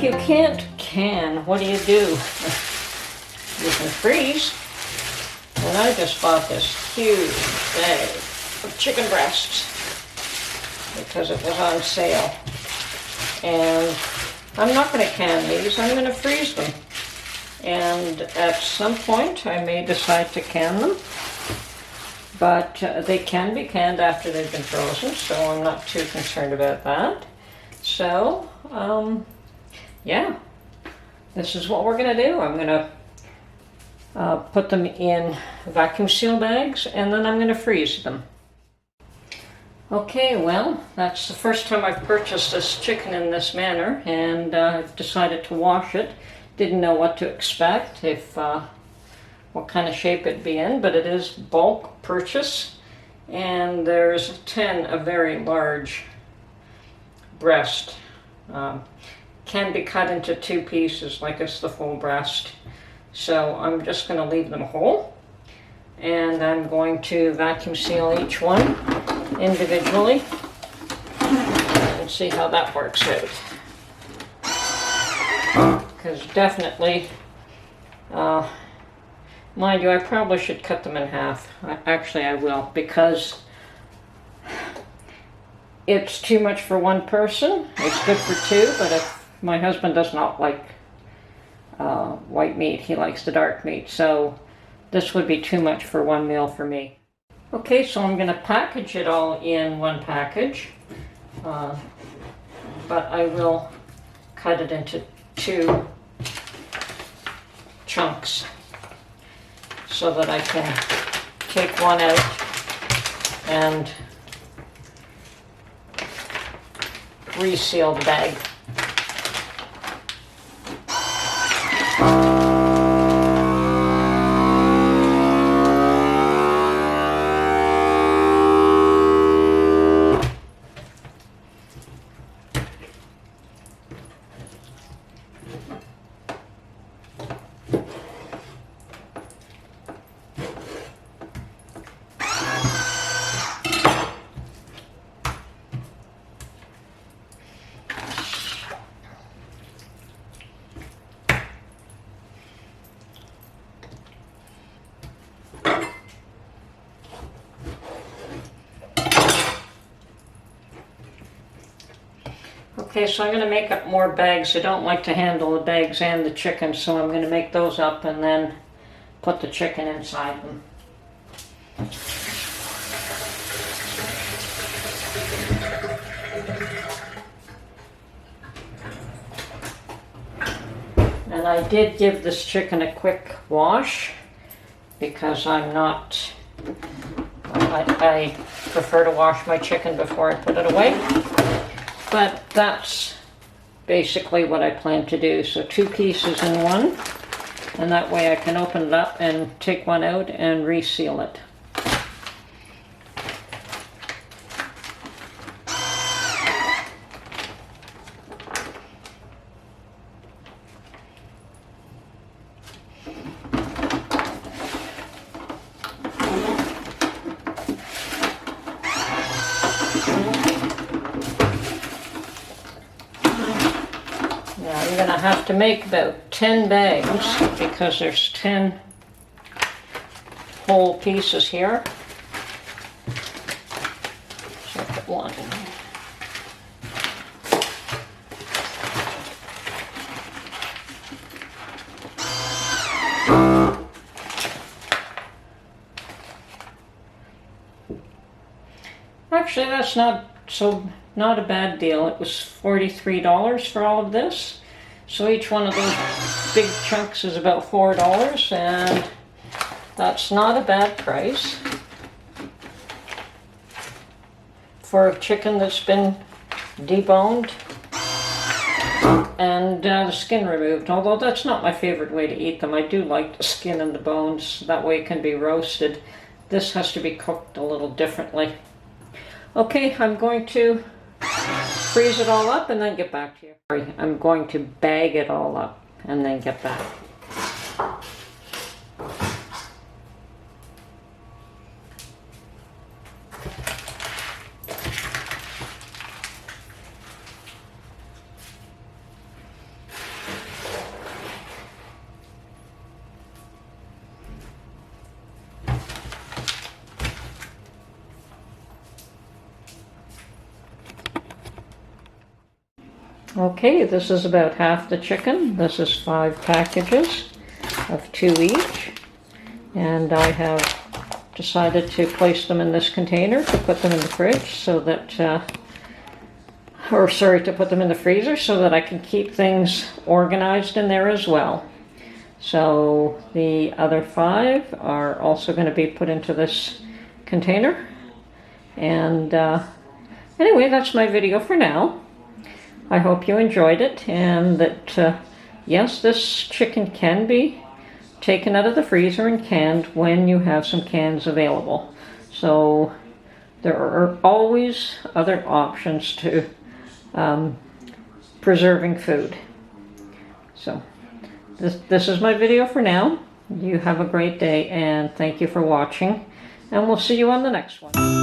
you can't can, what do? You can freeze. And I just bought this huge bag of chicken breasts because it was on sale. And I'm not going to can these, I'm going to freeze them. And at some point I may decide to can them. But they can be canned after they've been frozen, so I'm not too concerned about that. So, yeah, this is what we're going to do. I'm going to put them in vacuum seal bags, and then I'm going to freeze them. Okay, well, that's the first time I've purchased this chicken in this manner, and I've decided to wash it. Didn't know what to expect, what kind of shape it'd be in, but it is bulk purchase, and there's a very large breast. Can be cut into 2 pieces like it's the full breast. So I'm just going to leave them whole, and I'm going to vacuum seal each one individually and see how that works out. Because definitely, mind you, I probably should cut them in half. Actually, I will, because it's too much for one person. It's good for 2, but if my husband does not like white meat, he likes the dark meat, so this would be too much for one meal for me. Okay, so I'm going to package it all in one package, but I will cut it into 2 chunks so that I can take one out and reseal the bag. Okay, so I'm going to make up more bags. I don't like to handle the bags and the chicken, so I'm going to make those up and then put the chicken inside them. And I did give this chicken a quick wash because I prefer to wash my chicken before I put it away. But that's basically what I plan to do. So 2 pieces in one, and that way I can open it up and take one out and reseal it. I'm going to have to make about 10 bags because there's 10 whole pieces here. So I'll put one in. Actually, that's not a bad deal. It was $43 for all of this. So each one of those big chunks is about $4, and that's not a bad price for a chicken that's been deboned and the skin removed. Although that's not my favorite way to eat them. I do like the skin and the bones. That way it can be roasted. This has to be cooked a little differently. Okay, I'm going to freeze it all up and then get back to you. I'm going to bag it all up and then get back. Okay, this is about half the chicken. This is 5 packages of 2 each. And I have decided to place them in this container to put them in the fridge so that, to put them in the freezer so that I can keep things organized in there as well. So the other 5 are also going to be put into this container. And anyway, that's my video for now. I hope you enjoyed it, and that, yes, this chicken can be taken out of the freezer and canned when you have some cans available. So there are always other options to preserving food. So this is my video for now. You have a great day, and thank you for watching, and we'll see you on the next one.